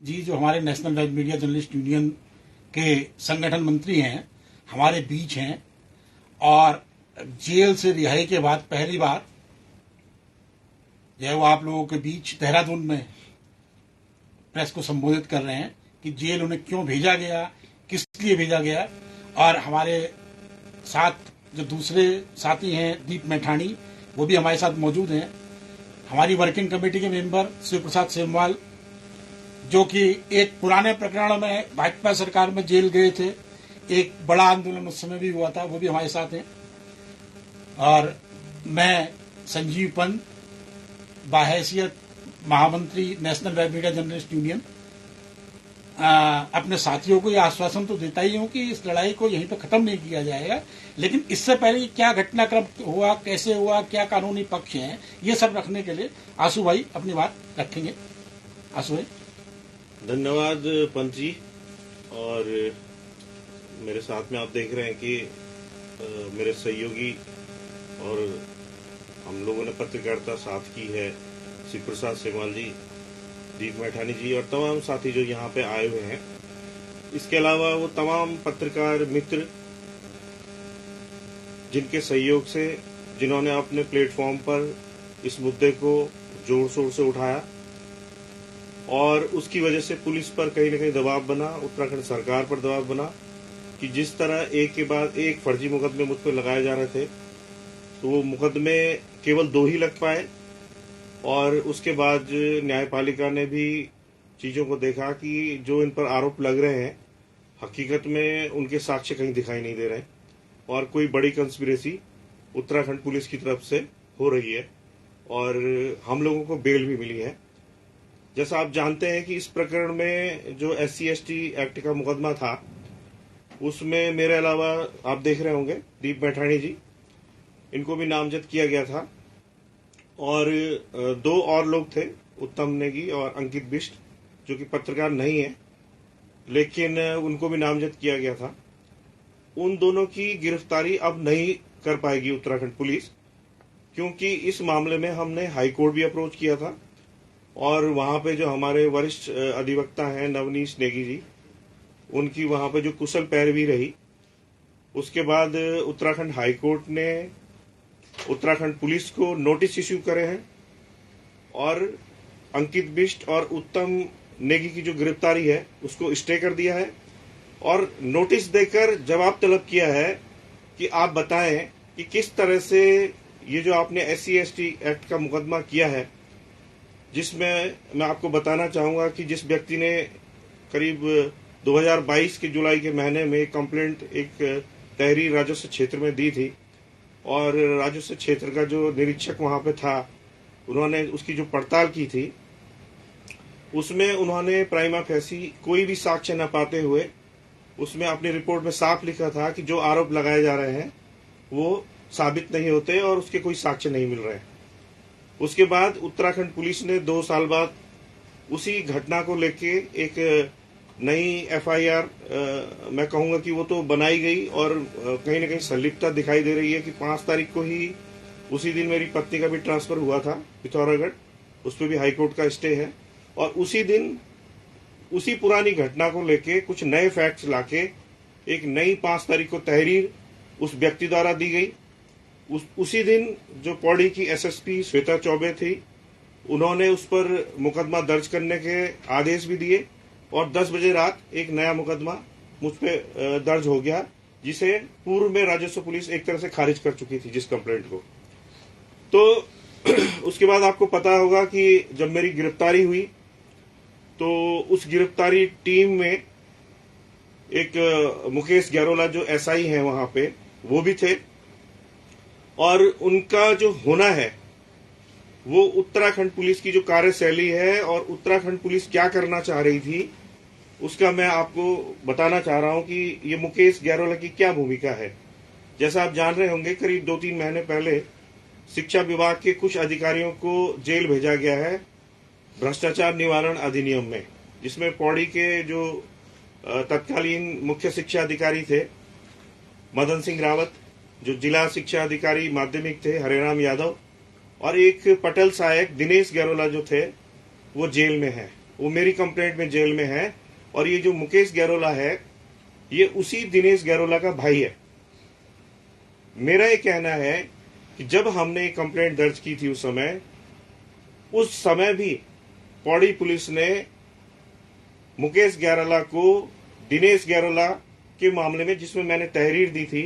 जी जो हमारे national web media journalist union के संगठन मंत्री हैं, हमारे बीच हैं और जेल से रिहाई के बाद पहली बार जो है वो आप लोगों के बीच देहरादून में प्रेस को संबोधित कर रहे हैं कि जेल उन्हें क्यों भेजा गया, किस लिए भेजा गया। और हमारे साथ जो दूसरे साथी हैं दीप मैठाणी, वो भी हमारे साथ मौजूद हैं। हमारी वर्किंग कमेटी के मेंबर शिव प्रसाद सेमवाल, जो कि एक पुराने प्रकरण में भाजपा सरकार में जेल गए थे, एक बड़ा आंदोलन उस समय भी हुआ था, वो भी हमारे साथ हैं। और मैं संजीव पंत, बाहैसियत महामंत्री national web media journalist union, अपने साथियों को यह आश्वासन तो देता ही हूं कि इस लड़ाई को यहीं पर खत्म नहीं किया जाएगा, लेकिन इससे पहले क्या घटनाक्रम हुआ, कैसे हुआ, क्या कानूनी पक्ष हैं, ये सब रखने के लिए आशु भाई अपनी बात रखेंगे। आशु भाई। धन्यवाद पंत जी। और मेरे साथ में आप देख रहे हैं कि मेरे सहयोगी और हम लोगों ने पत्रकारिता साथ की है, शिव प्रसाद सेमवाल जी, दीप मैठानी जी और तमाम साथी जो यहाँ पे आए हुए हैं। इसके अलावा वो तमाम पत्रकार मित्र जिनके सहयोग से, जिन्होंने अपने प्लेटफॉर्म पर इस मुद्दे को जोर शोर से उठाया और उसकी वजह से पुलिस पर कहीं न कहीं दबाव बना, उत्तराखंड सरकार पर दबाव बना कि जिस तरह एक के बाद एक फर्जी मुकदमे मुझ पर लगाए जा रहे थे, तो वो मुकदमे केवल 2 ही लग पाए। और उसके बाद न्यायपालिका ने भी चीजों को देखा कि जो इन पर आरोप लग रहे हैं हकीकत में उनके साक्ष्य कहीं दिखाई नहीं दे रहे और कोई बड़ी कंस्पिरेसी उत्तराखंड पुलिस की तरफ से हो रही है और हम लोगों को बेल भी मिली है। जैसा आप जानते हैं कि इस प्रकरण में जो SC/ST एक्ट का मुकदमा था, उसमें मेरे अलावा आप देख रहे होंगे दीप मैठाणी जी, इनको भी नामजद किया गया था और 2 और लोग थे, उत्तम नेगी और अंकित बिष्ट, जो कि पत्रकार नहीं है लेकिन उनको भी नामजद किया गया था। उन दोनों की गिरफ्तारी अब नहीं कर पाएगी उत्तराखंड पुलिस, क्योंकि इस मामले में हमने हाईकोर्ट भी अप्रोच किया था और वहां पे जो हमारे वरिष्ठ अधिवक्ता हैं नवनीश नेगी जी, उनकी वहां पे जो कुशल पैरवी रही, उसके बाद उत्तराखंड हाईकोर्ट ने उत्तराखंड पुलिस को नोटिस इश्यू करे हैं और अंकित बिष्ट और उत्तम नेगी की जो गिरफ्तारी है उसको स्टे कर दिया है और नोटिस देकर जवाब तलब किया है कि आप बताएं कि किस तरह से ये जो आपने SC/ST एक्ट का मुकदमा किया है, जिसमें मैं आपको बताना चाहूंगा कि जिस व्यक्ति ने करीब 2022 के जुलाई के महीने में एक कंप्लेंट एक तहरीर राजस्व क्षेत्र में दी थी और राजस्व क्षेत्र का जो निरीक्षक वहां पे था, उन्होंने उसकी जो पड़ताल की थी, उसमें उन्होंने प्राइमा फेसी कोई भी साक्ष्य न पाते हुए उसमें अपनी रिपोर्ट में साफ लिखा था कि जो आरोप लगाए जा रहे हैं वो साबित नहीं होते और उसके कोई साक्ष्य नहीं मिल रहे। उसके बाद उत्तराखंड पुलिस ने 2 साल बाद उसी घटना को लेके एक नई FIR मैं कहूंगा कि वो तो बनाई गई और कहीं न कहीं संलिप्तता दिखाई दे रही है कि 5 तारीख को ही उसी दिन मेरी पत्नी का भी ट्रांसफर हुआ था पिथौरागढ़, उस पर भी हाईकोर्ट का स्टे है और उसी दिन उसी पुरानी घटना को लेके कुछ नए फैक्ट्स लाके एक नई 5 तारीख को तहरीर उस व्यक्ति द्वारा दी गई। उसी दिन जो पौड़ी की SSP श्वेता चौबे थी, उन्होंने उस पर मुकदमा दर्ज करने के आदेश भी दिए और 10 बजे रात एक नया मुकदमा मुझ पे दर्ज हो गया, जिसे पूर्व में राजस्व पुलिस एक तरह से खारिज कर चुकी थी जिस कंप्लेंट को। तो उसके बाद आपको पता होगा कि जब मेरी गिरफ्तारी हुई तो उस गिरफ्तारी टीम में एक मुकेश गैरोला जो SI हैं वहां पे, वो भी थे और उनका जो होना है वो उत्तराखंड पुलिस की जो कार्यशैली है और उत्तराखंड पुलिस क्या करना चाह रही थी उसका मैं आपको बताना चाह रहा हूं कि ये मुकेश गैरोला की क्या भूमिका है। जैसा आप जान रहे होंगे, करीब 2-3 महीने पहले शिक्षा विभाग के कुछ अधिकारियों को जेल भेजा गया है भ्रष्टाचार निवारण अधिनियम में, जिसमें पौड़ी के जो तत्कालीन मुख्य शिक्षा अधिकारी थे मदन सिंह रावत, जो जिला शिक्षा अधिकारी माध्यमिक थे हरेराम यादव और एक पटेल सहायक दिनेश गैरोला जो थे वो जेल में है। वो मेरी कंप्लेंट में जेल में है। और ये जो मुकेश गैरोला है, ये उसी दिनेश गैरोला का भाई है। मेरा ये कहना है कि जब हमने कंप्लेंट दर्ज की थी उस समय भी पौड़ी पुलिस ने मुकेश गैरोला को दिनेश गैरोला के मामले में, जिसमें मैंने तहरीर दी थी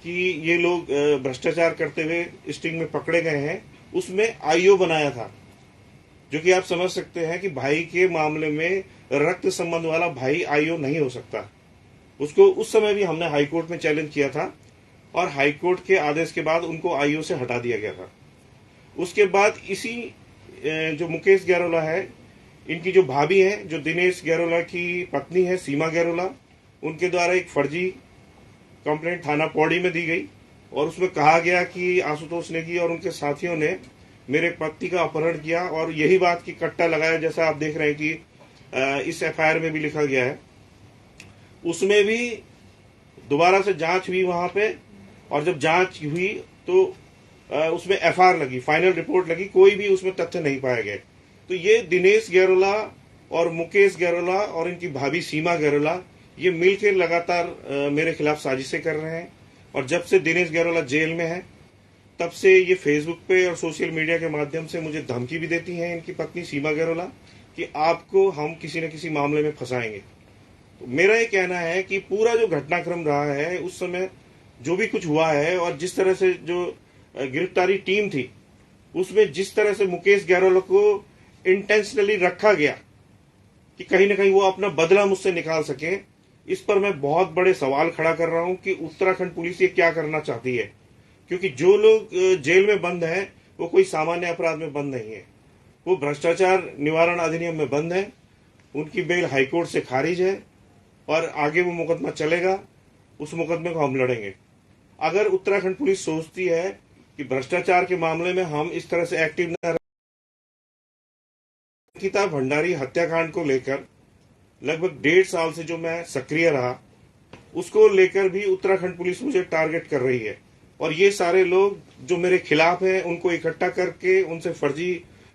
कि ये लोग भ्रष्टाचार करते हुए स्टिंग में पकड़े गए हैं, उसमें आईओ बनाया था। जो कि आप समझ सकते हैं कि भाई के मामले में रक्त संबंध वाला भाई आईओ नहीं हो सकता। उसको उस समय भी हमने हाईकोर्ट में चैलेंज किया था और हाईकोर्ट के आदेश के बाद उनको आईओ से हटा दिया गया था। उसके बाद इसी जो मुकेश गैरोला है, इनकी जो भाभी है, जो दिनेश गैरोला की पत्नी है सीमा गैरोला, उनके द्वारा एक फर्जी कंप्लेंट थाना पौड़ी में दी गई और उसमें कहा गया कि आशुतोष नेगी और उनके साथियों ने मेरे पति का अपहरण किया और यही बात की कट्टा लगाया, जैसा आप देख रहे हैं कि इस एफआईआर में भी लिखा गया है। उसमें भी दोबारा से जांच हुई वहां पे, और जब जांच हुई तो उसमें एफआईआर लगी, फाइनल रिपोर्ट लगी, कोई भी उसमें तथ्य नहीं पाए गए। तो ये दिनेश गैरोला और मुकेश गैरोला और इनकी भाभी सीमा गैरोला ये मिलकर लगातार मेरे खिलाफ साजिशें कर रहे हैं। और जब से दिनेश गैरोला जेल में है, तब से ये फेसबुक पे और सोशल मीडिया के माध्यम से मुझे धमकी भी देती हैं इनकी पत्नी सीमा गैरोला कि आपको हम किसी न किसी मामले में फंसाएंगे। तो मेरा ये कहना है कि पूरा जो घटनाक्रम रहा है, उस समय जो भी कुछ हुआ है और जिस तरह से जो गिरफ्तारी टीम थी, उसमें जिस तरह से मुकेश गैरोला को इंटेंशनली रखा गया कि कहीं ना कहीं वो अपना बदला मुझसे निकाल सके, इस पर मैं बहुत बड़े सवाल खड़ा कर रहा हूं कि उत्तराखंड पुलिस ये क्या करना चाहती है। क्योंकि जो लोग जेल में बंद हैं वो कोई सामान्य अपराध में बंद नहीं है, वो भ्रष्टाचार निवारण अधिनियम में बंद है, उनकी बेल हाईकोर्ट से खारिज है और आगे वो मुकदमा चलेगा, उस मुकदमे को हम लड़ेंगे। अगर उत्तराखंड पुलिस सोचती है कि भ्रष्टाचार के मामले में हम इस तरह से एक्टिव न, अंकिता भंडारी हत्याकांड को लेकर लगभग 1.5 साल से जो मैं सक्रिय रहा, उसको लेकर भी उत्तराखंड पुलिस मुझे टारगेट कर रही है। और ये सारे लोग जो मेरे खिलाफ हैं, उनको इकट्ठा करके उनसे फर्जी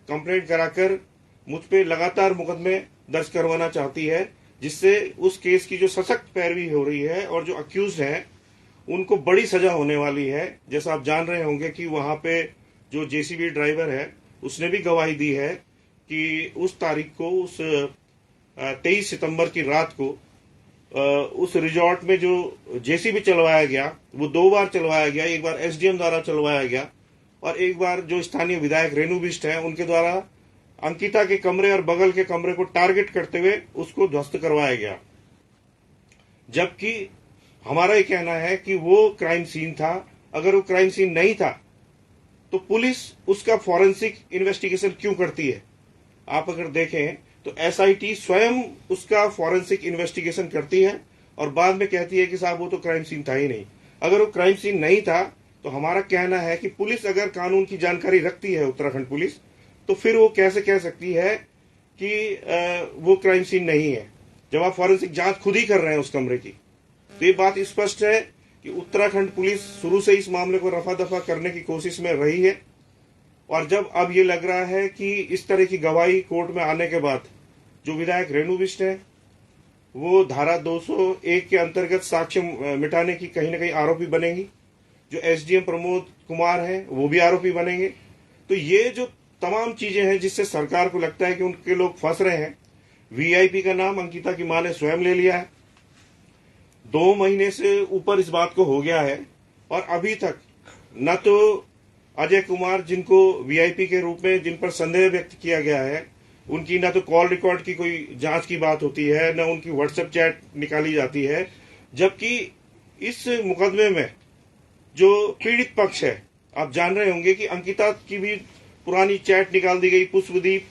कंप्लेंट कराकर मुझ पे लगातार मुकदमे दर्ज करवाना चाहती है, जिससे उस केस की जो सशक्त पैरवी हो रही है और जो अक्यूज हैं उनको बड़ी सजा होने वाली है। जैसा आप जान रहे होंगे कि वहां पे जो जेसीबी ड्राइवर है, उसने भी गवाही दी है कि उस तारीख को, उस 23 सितंबर की रात को उस रिजॉर्ट में जो जेसीबी चलवाया गया, वो 2 बार चलवाया गया। एक बार एसडीएम द्वारा चलवाया गया और एक बार जो स्थानीय विधायक रेणु बिष्ट हैं, उनके द्वारा अंकिता के कमरे और बगल के कमरे को टारगेट करते हुए उसको ध्वस्त करवाया गया। जबकि हमारा ये कहना है कि वो क्राइम सीन था। अगर वो क्राइम सीन नहीं था तो पुलिस उसका फॉरेंसिक इन्वेस्टिगेशन क्यों करती है? आप अगर देखें तो एसआईटी स्वयं उसका फॉरेंसिक इन्वेस्टिगेशन करती है और बाद में कहती है कि साहब वो तो क्राइम सीन था ही नहीं। अगर वो क्राइम सीन नहीं था तो हमारा कहना है कि पुलिस अगर कानून की जानकारी रखती है, उत्तराखंड पुलिस, तो फिर वो कैसे कह सकती है कि वो क्राइम सीन नहीं है, जब आप फॉरेंसिक जांच खुद ही कर रहे हैं उस कमरे की। तो ये बात स्पष्ट है कि उत्तराखंड पुलिस शुरू से इस मामले को रफा दफा करने की कोशिश में रही है। और जब अब ये लग रहा है कि इस तरह की गवाही कोर्ट में आने के बाद जो विधायक रेणु बिष्ट है, वो धारा 201 के अंतर्गत साक्ष्य मिटाने की कहीं ना कहीं आरोपी बनेंगी, जो एसडीएम प्रमोद कुमार हैं वो भी आरोपी बनेंगे। तो ये जो तमाम चीजें हैं जिससे सरकार को लगता है कि उनके लोग फंस रहे हैं। वीआईपी का नाम अंकिता की मां ने स्वयं ले लिया है। 2 महीने से ऊपर इस बात को हो गया है और अभी तक न तो अजय कुमार, जिनको वीआईपी के रूप में जिन पर संदेह व्यक्त किया गया है, उनकी न तो कॉल रिकॉर्ड की कोई जांच की बात होती है, न उनकी व्हाट्सएप चैट निकाली जाती है। जबकि इस मुकदमे में जो पीड़ित पक्ष है, आप जान रहे होंगे कि अंकिता की भी पुरानी चैट निकाल दी गई, पुष्पदीप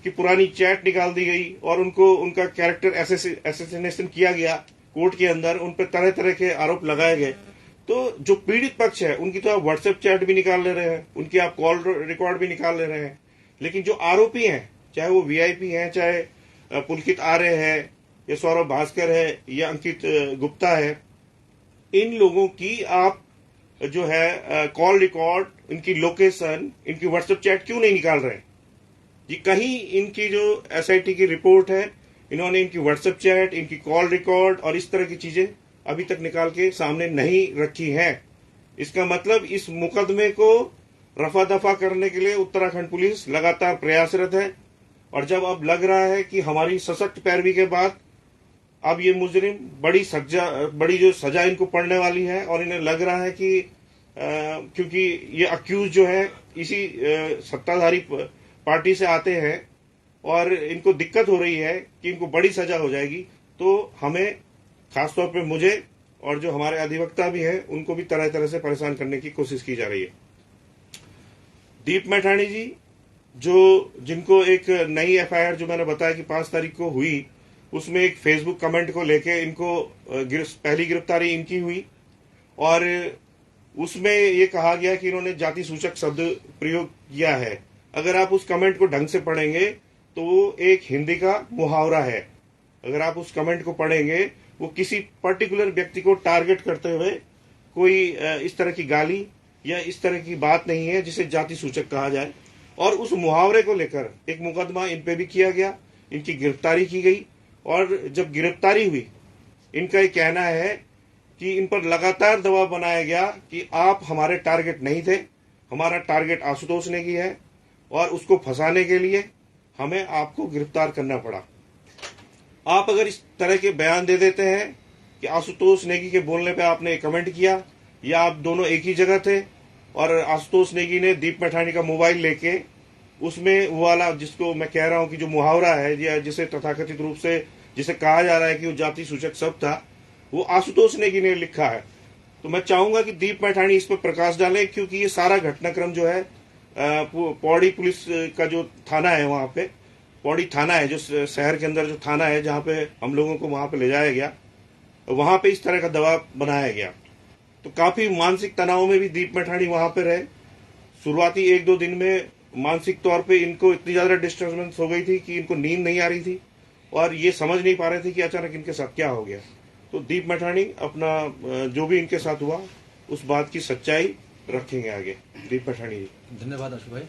की पुरानी चैट निकाल दी गई और उनको उनका कैरेक्टर एसेसिनेशन किया गया कोर्ट के अंदर, उन पर तरह तरह के आरोप लगाए गए। तो जो पीड़ित पक्ष है उनकी तो आप व्हाट्सएप चैट भी निकाल ले रहे हैं, उनकी आप कॉल रिकॉर्ड भी निकाल ले रहे हैं, लेकिन जो आरोपी हैं, चाहे वो वीआईपी हैं, चाहे पुलकित आर्य है या सौरभ भास्कर है या अंकित गुप्ता है, इन लोगों की आप जो है कॉल रिकॉर्ड, इनकी लोकेशन, इनकी व्हाट्सएप चैट क्यों नहीं निकाल रहे हैं? जी कहीं इनकी जो एसआईटी की रिपोर्ट है, इन्होंने इनकी व्हाट्सएप चैट, इनकी कॉल रिकॉर्ड और इस तरह की चीजें अभी तक निकाल के सामने नहीं रखी हैं। इसका मतलब इस मुकदमे को रफा दफा करने के लिए उत्तराखंड पुलिस लगातार प्रयासरत है। और जब अब लग रहा है कि हमारी सशक्त पैरवी के बाद अब ये मुजरिम बड़ी जो सजा इनको पड़ने वाली है, और इन्हें लग रहा है कि क्योंकि ये अक्यूज जो है इसी सत्ताधारी पार्टी से आते हैं और इनको दिक्कत हो रही है कि इनको बड़ी सजा हो जाएगी, तो हमें खासतौर पे मुझे और जो हमारे अधिवक्ता भी हैं उनको भी तरह तरह से परेशान करने की कोशिश की जा रही है। दीप मैठाणी जी जिनको एक नई एफआईआर जो मैंने बताया कि 5 तारीख को हुई, उसमें एक फेसबुक कमेंट को लेके इनको पहली गिरफ्तारी इनकी हुई और उसमें ये कहा गया कि इन्होंने जाति सूचक शब्द प्रयोग किया है। अगर आप उस कमेंट को ढंग से पढ़ेंगे तो वो एक हिंदी का मुहावरा है। अगर आप उस कमेंट को पढ़ेंगे, वो किसी पर्टिकुलर व्यक्ति को टारगेट करते हुए कोई इस तरह की गाली या इस तरह की बात नहीं है जिसे जाति सूचक कहा जाए। और उस मुहावरे को लेकर एक मुकदमा इन पे भी किया गया, इनकी गिरफ्तारी की गई और जब गिरफ्तारी हुई, इनका ये कहना है कि इन पर लगातार दबाव बनाया गया कि आप हमारे टारगेट नहीं थे, हमारा टारगेट आशुतोष नेगी है और उसको फंसाने के लिए हमें आपको गिरफ्तार करना पड़ा। आप अगर इस तरह के बयान दे देते हैं कि आशुतोष नेगी के बोलने पे आपने कमेंट किया या आप दोनों एक ही जगह थे और आशुतोष नेगी ने दीप मैठाणी का मोबाइल लेके उसमें वो वाला जिसको मैं कह रहा हूं कि जो मुहावरा है या जिसे तथाकथित रूप से जिसे कहा जा रहा है कि वो जाति सूचक शब्द था, वो आशुतोष नेगी ने लिखा है। तो मैं चाहूंगा कि दीप मैठाणी इस पर प्रकाश डालें, क्योंकि ये सारा घटनाक्रम जो है पौड़ी पुलिस का जो थाना है, वहां पे पौड़ी थाना है, जो शहर के अंदर जो थाना है जहां पे हम लोगों को वहां पे ले जाया गया, वहां पे इस तरह का दबाव बनाया गया। तो काफी मानसिक तनाव में भी दीप मैठाणी वहां पे रहे। शुरुआती 1-2 दिन में मानसिक तौर पे इनको इतनी ज्यादा डिस्टर्बेंस हो गई थी कि इनको नींद नहीं आ रही थी और ये समझ नहीं पा रहे थे कि अचानक इनके साथ क्या हो गया। तो दीप मैठाणी अपना जो भी इनके साथ हुआ उस बात की सच्चाई रखेंगे आगे। दीप मैठाणी जी। धन्यवाद अशोक भाई,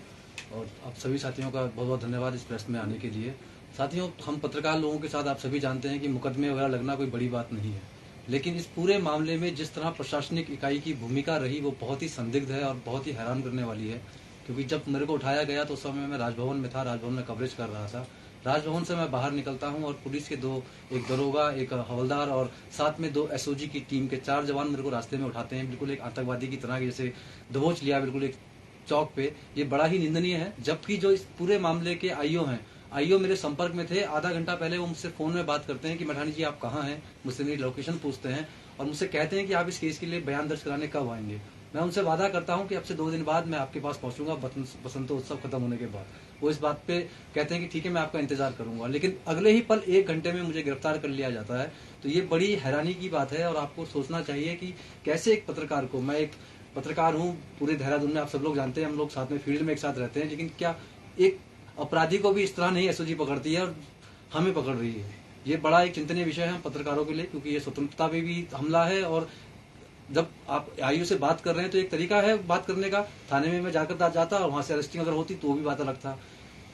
और आप सभी साथियों का बहुत बहुत धन्यवाद इस प्रेस में आने के लिए। साथियों, हम पत्रकार लोगों के साथ आप सभी जानते हैं कि मुकदमे वगैरह लगना कोई बड़ी बात नहीं है, लेकिन इस पूरे मामले में जिस तरह प्रशासनिक इकाई की भूमिका रही वो बहुत ही संदिग्ध है और बहुत ही हैरान करने वाली है। क्योंकि जब मेरे को उठाया गया तो उस समय मैं राजभवन में था, राजभवन में कवरेज कर रहा था। राजभवन से मैं बाहर निकलता हूं और पुलिस के एक दरोगा, एक हवलदार और साथ में 2 एसओजी की टीम के 4 जवान मेरे को रास्ते में उठाते हैं, बिल्कुल एक आतंकवादी की तरह, जैसे दबोच लिया बिल्कुल एक चौक पे। ये बड़ा ही निंदनीय है। जबकि जो इस पूरे मामले के आईओ हैं, आईओ मेरे संपर्क में थे। आधा घंटा पहले वो मुझसे फोन में बात करते हैं कि मैठाणी जी आप कहाँ हैं, मुझसे मेरी लोकेशन पूछते हैं और मुझसे कहते हैं कि आप इस केस के लिए बयान दर्ज कराने कब आएंगे। मैं उनसे वादा करता हूं कि अब से 2 दिन बाद मैं आपके पास पहुंचूंगा, बसंतोत्सव खत्म होने के बाद। वो इस बात पे कहते हैं कि ठीक है, मैं आपका इंतजार करूंगा। लेकिन अगले ही पल 1 घंटे में मुझे गिरफ्तार कर लिया जाता है। तो ये बड़ी हैरानी की बात है और आपको सोचना चाहिए कि कैसे एक पत्रकार को, मैं एक पत्रकार हूँ पूरे देहरादून में, आप सब लोग जानते हैं, हम लोग साथ में फील्ड में एक साथ रहते हैं, लेकिन क्या एक अपराधी को भी इस तरह नहीं एसओजी पकड़ती है और हमें पकड़ रही है। ये बड़ा एक चिंतनीय विषय है हम पत्रकारों के लिए, क्योंकि ये स्वतंत्रता पे भी हमला है। और जब आप आईओ से बात कर रहे हैं तो एक तरीका है बात करने का, थाने में मैं जाकर जाता और वहां से अरेस्टिंग अगर होती तो वो भी बात अलग था।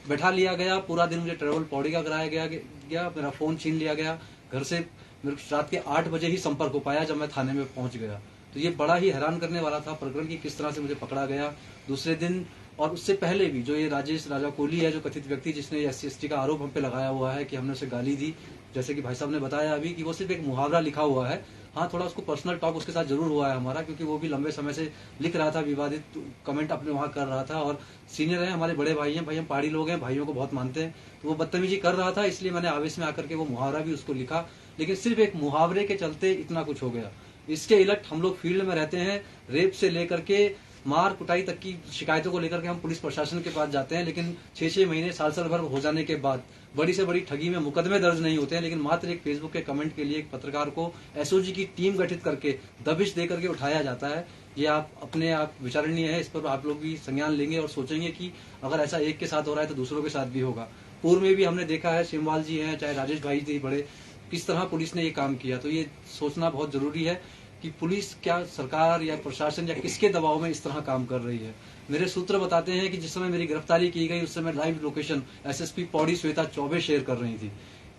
बैठा लिया गया, पूरा दिन मुझे ट्रेवल पौड़ी का कराया गया, मेरा फोन छीन लिया गया, घर से मेरे रात के 8 बजे ही संपर्क हो पाया जब मैं थाने में पहुंच गया। तो ये बड़ा ही हैरान करने वाला था प्रकरण की किस तरह से मुझे पकड़ा गया दूसरे दिन। और उससे पहले भी जो ये राजेश राजा कोहली है, जो कथित व्यक्ति जिसने SC/ST का आरोप हम पे लगाया हुआ है कि हमने उसे गाली दी, जैसे कि भाई साहब ने बताया अभी कि वो सिर्फ एक मुहावरा लिखा हुआ है। हाँ, थोड़ा उसको पर्सनल टॉक उसके साथ जरूर हुआ है हमारा, क्योंकि वो भी लंबे समय से लिख रहा था, विवादित कमेंट अपने वहां कर रहा था। और सीनियर है, हमारे बड़े भाई हैं, भाई हम पहाड़ी लोग हैं, भाइयों को बहुत मानते हैं, तो वो बदतमीजी कर रहा था, इसलिए मैंने आवेश में आकर के वो मुहावरा भी उसको लिखा। लेकिन सिर्फ एक मुहावरे के चलते इतना कुछ हो गया। इसके इलट हम लोग फील्ड में रहते हैं, रेप से लेकर के मार कुटाई तक की शिकायतों को लेकर के हम पुलिस प्रशासन के पास जाते हैं, लेकिन 6-6 महीने साल भर हो जाने के बाद बड़ी से बड़ी ठगी में मुकदमे दर्ज नहीं होते हैं। लेकिन मात्र एक फेसबुक के कमेंट के लिए एक पत्रकार को एसओजी की टीम गठित करके दबिश देकर के उठाया जाता है। ये आप अपने आप विचारणीय है, इस पर आप लोग भी संज्ञान लेंगे और सोचेंगे कि अगर ऐसा एक के साथ हो रहा है तो दूसरों के साथ भी होगा। पूर्व में भी हमने देखा है, सिमवाल जी हैं, चाहे राजेश भाई जी बड़े, किस तरह पुलिस ने ये काम किया। तो ये सोचना बहुत जरूरी है कि पुलिस क्या सरकार या प्रशासन या किसके दबाव में इस तरह काम कर रही है। मेरे सूत्र बताते हैं कि जिस समय मेरी गिरफ्तारी की गई उस समय live location SSP Pauri Shweta Choubey share कर रही थी।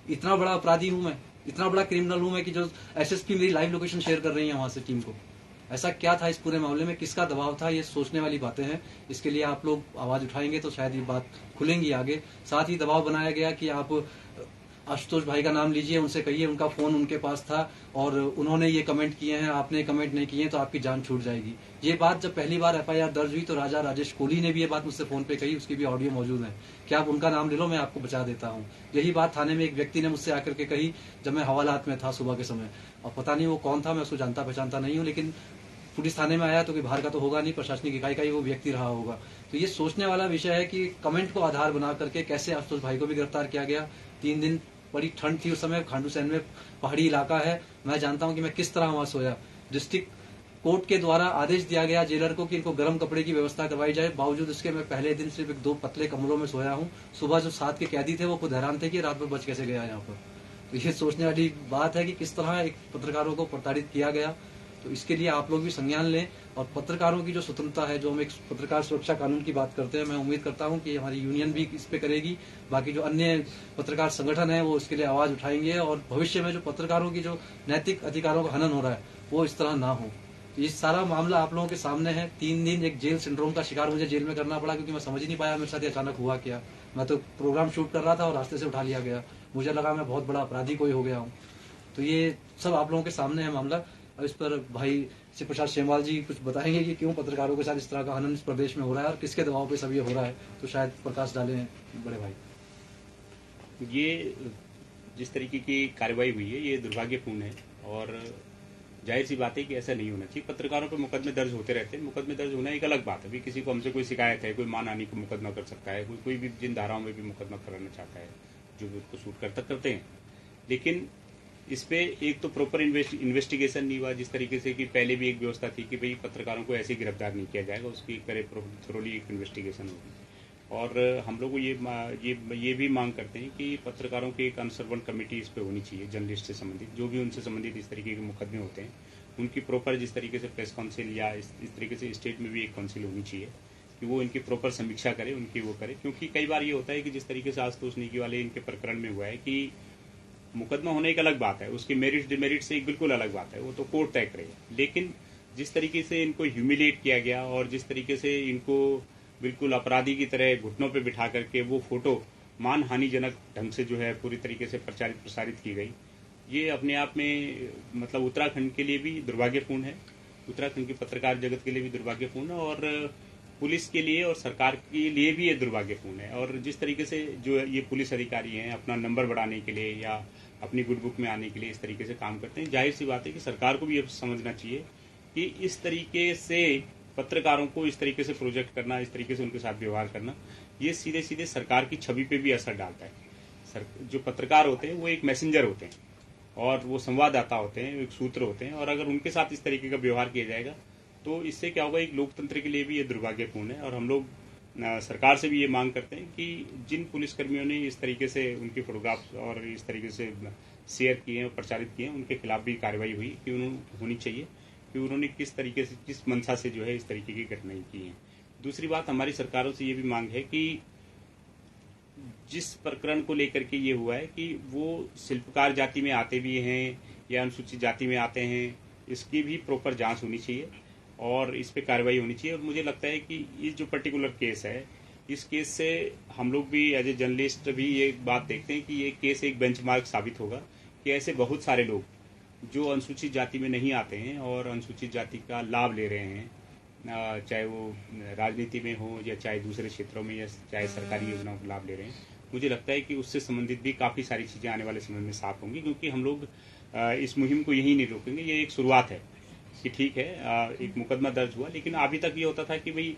इतना बड़ा अपराधी हूं मैं, इतना बड़ा क्रिमिनल हूं मैं कि जो एसएसपी मेरी लाइव लोकेशन शेयर कर रही है वहां से टीम को। ऐसा क्या था इस पूरे मामले में, किसका दबाव था, ये सोचने वाली बातें हैं। इसके लिए आप लोग आवाज उठाएंगे तो शायद ये बात खुलेंगी आगे। साथ ही दबाव बनाया गया कि आप आशुतोष भाई का नाम लीजिए, उनसे कहिए, उनका फोन उनके पास था और उन्होंने ये कमेंट किए हैं, आपने कमेंट नहीं किए तो आपकी जान छूट जाएगी। ये बात जब पहली बार एफआईआर दर्ज हुई तो राजा राजेश कोहली ने भी ये बात मुझसे फोन पे कही, उसकी भी ऑडियो मौजूद है। क्या आप उनका नाम ले लो, मैं आपको बचा देता हूँ। यही बात थाने में एक व्यक्ति ने मुझसे आकर के कही जब मैं हवालात में था सुबह के समय। और पता नहीं वो कौन था, मैं उसको जानता पहचानता नहीं हूँ, लेकिन पुलिस थाने में आया तो कोई बाहर का तो होगा नहीं, प्रशासनिक इकाई का ही वो व्यक्ति रहा होगा। तो ये सोचने वाला विषय है कि कमेंट को आधार बना करके कैसे आशुतोष भाई को भी गिरफ्तार किया गया। 3 दिन बड़ी ठंड थी उस समय, खांडूसैन में पहाड़ी इलाका है। मैं जानता हूं कि मैं किस तरह वहां सोया। डिस्ट्रिक्ट कोर्ट के द्वारा आदेश दिया गया जेलर को कि इनको गर्म कपड़े की व्यवस्था करवाई जाए, बावजूद इसके मैं पहले दिन सिर्फ 2 पतले कमरों में सोया हूं। सुबह जो 7 के कैदी थे वो खुद हैरान थे कि रात भर बच कैसे गया यहाँ पर। तो ये सोचने वाली बात है कि किस तरह एक पत्रकारों को प्रताड़ित किया गया। तो इसके लिए आप लोग भी संज्ञान लें। और पत्रकारों की जो स्वतंत्रता है, जो हम एक पत्रकार सुरक्षा कानून की बात करते हैं, मैं उम्मीद करता हूं कि हमारी यूनियन भी इस पे करेगी। बाकी जो अन्य पत्रकार संगठन है वो इसके लिए आवाज उठाएंगे और भविष्य में जो पत्रकारों की जो नैतिक अधिकारों का हनन हो रहा है वो इस तरह ना हो। तो ये सारा मामला आप लोगों के सामने है। 3 दिन एक जेल सिंड्रोम का शिकार मुझे जेल में करना पड़ा, क्योंकि मैं समझ ही नहीं पाया मेरे साथ अचानक हुआ क्या। मैं तो प्रोग्राम शूट कर रहा था और रास्ते से उठा लिया गया। मुझे लगा मैं बहुत बड़ा अपराधी कोई हो गया हूँ। तो ये सब आप लोगों के सामने है मामला। अब इस पर भाई श्री प्रसाद शेमवाल जी कुछ बताएंगे कि क्यों पत्रकारों के साथ इस तरह का हनन इस प्रदेश में हो रहा है और किसके दबाव पे सब ये हो रहा है। तो शायद प्रकाश डालें बड़े भाई। ये जिस तरीके की कार्रवाई हुई है ये दुर्भाग्यपूर्ण है और जाहिर सी बात है कि ऐसा नहीं होना चाहिए। पत्रकारों पर मुकदमे दर्ज होते रहते हैं। मुकदमे दर्ज होना एक अलग बात है। अभी किसी को हमसे कोई शिकायत है, कोई मानहानि का मुकदमा कर सकता है, कोई भी जिन धाराओं में भी मुकदमा कराना चाहता है, जो भी उसको सूट करते हैं। लेकिन इस पे एक तो प्रॉपर इन्वेस्टिगेशन नहीं हुआ। जिस तरीके से कि पहले भी एक व्यवस्था थी कि भाई पत्रकारों को ऐसे गिरफ्तार नहीं किया जाएगा, उसकी थोरोली एक इन्वेस्टिगेशन होगी। और हम लोग ये भी मांग करते हैं कि पत्रकारों की एक अनुश्रवण कमेटी इस पे होनी चाहिए। जर्नलिस्ट से संबंधित जो भी उनसे संबंधित इस तरीके के मुकदमे होते हैं उनकी प्रॉपर जिस तरीके से प्रेस काउंसिल या इस तरीके से स्टेट में भी एक काउंसिल होनी चाहिए कि वो इनकी प्रॉपर समीक्षा करे, उनकी वो करे। क्योंकि कई बार ये होता है कि जिस तरीके से आशुतोष नेगी वाले इनके प्रकरण में हुआ है कि मुकदमा होने एक अलग बात है, उसकी मेरिट डिमेरिट से एक बिल्कुल अलग बात है, वो तो कोर्ट तय करेगा। लेकिन जिस तरीके से इनको ह्यूमिलेट किया गया और जिस तरीके से इनको बिल्कुल अपराधी की तरह घुटनों पे बिठा करके वो फोटो मानहानिजनक ढंग से जो है पूरी तरीके से प्रसारित की गई, ये अपने आप में मतलब उत्तराखंड के लिए भी दुर्भाग्यपूर्ण है, उत्तराखंड की पत्रकार जगत के लिए भी दुर्भाग्यपूर्ण है और पुलिस के लिए और सरकार के लिए भी ये दुर्भाग्यपूर्ण है। और जिस तरीके से जो ये पुलिस अधिकारी हैं अपना नंबर बढ़ाने के लिए या अपनी गुड बुक में आने के लिए इस तरीके से काम करते हैं, जाहिर सी बात है कि सरकार को भी ये समझना चाहिए कि इस तरीके से पत्रकारों को इस तरीके से प्रोजेक्ट करना, इस तरीके से उनके साथ व्यवहार करना, ये सीधे सीधे सरकार की छवि पे भी असर डालता है। जो पत्रकार होते हैं वो एक मैसेंजर होते हैं और वो संवाददाता होते हैं, एक सूत्र होते हैं, और अगर उनके साथ इस तरीके का व्यवहार किया जाएगा तो इससे क्या होगा, एक लोकतंत्र के लिए भी ये दुर्भाग्यपूर्ण है। और हम लोग सरकार से भी ये मांग करते हैं कि जिन पुलिसकर्मियों ने इस तरीके से उनके फोटोग्राफ्स और इस तरीके से शेयर किए हैं, प्रचारित किए हैं, उनके खिलाफ भी कार्रवाई कि उन्होंने होनी चाहिए कि उन्होंने किस तरीके से, किस मंशा से जो है इस तरीके की घटनाएं की हैं। दूसरी बात, हमारी सरकारों से ये भी मांग है कि जिस प्रकरण को लेकर के ये हुआ है कि वो शिल्पकार जाति में आते भी हैं या अनुसूचित जाति में आते हैं, इसकी भी प्रॉपर जांच होनी चाहिए और इस पे कार्रवाई होनी चाहिए। और मुझे लगता है कि ये जो पर्टिकुलर केस है, इस केस से हम लोग भी एज ए जर्नलिस्ट भी ये बात देखते हैं कि ये केस एक बेंचमार्क साबित होगा कि ऐसे बहुत सारे लोग जो अनुसूचित जाति में नहीं आते हैं और अनुसूचित जाति का लाभ ले रहे हैं, चाहे वो राजनीति में हो या चाहे दूसरे क्षेत्रों में या चाहे सरकारी योजनाओं का लाभ ले रहे हैं, मुझे लगता है कि उससे संबंधित भी काफ़ी सारी चीज़ें आने वाले समय में साफ होंगी। क्योंकि हम लोग इस मुहिम को यही नहीं रोकेंगे, ये एक शुरुआत है कि ठीक है एक मुकदमा दर्ज हुआ, लेकिन अभी तक ये होता था कि भाई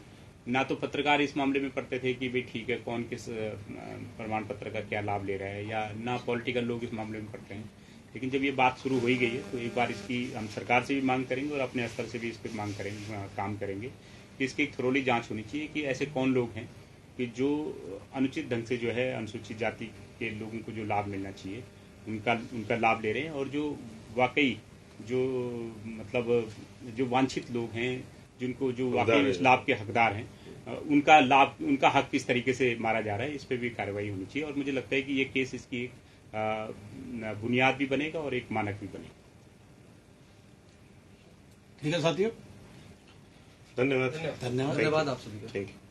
ना तो पत्रकार इस मामले में पढ़ते थे कि भाई ठीक है कौन किस प्रमाण पत्र का क्या लाभ ले रहा है, या ना पॉलिटिकल लोग इस मामले में पढ़ते हैं। लेकिन जब ये बात शुरू हो ही गई है तो एक बार इसकी हम सरकार से भी मांग करेंगे और अपने स्तर से भी इस पर मांग करेंगे, काम करेंगे कि इसकी एक थोड़ी जांच होनी चाहिए कि ऐसे कौन लोग हैं कि जो अनुचित ढंग से जो है अनुसूचित जाति के लोगों को जो लाभ मिलना चाहिए उनका लाभ ले रहे हैं, और जो वाकई जो मतलब जो वांछित लोग हैं, जिनको जो वाकई इस लाभ के हकदार हैं, उनका लाभ, उनका हक किस तरीके से मारा जा रहा है, इस पर भी कार्रवाई होनी चाहिए। और मुझे लगता है कि ये केस इसकी एक बुनियाद भी बनेगा और एक मानक भी बनेगा। ठीक है साथियों, धन्यवाद। धन्यवाद आप सभी का। Thank you.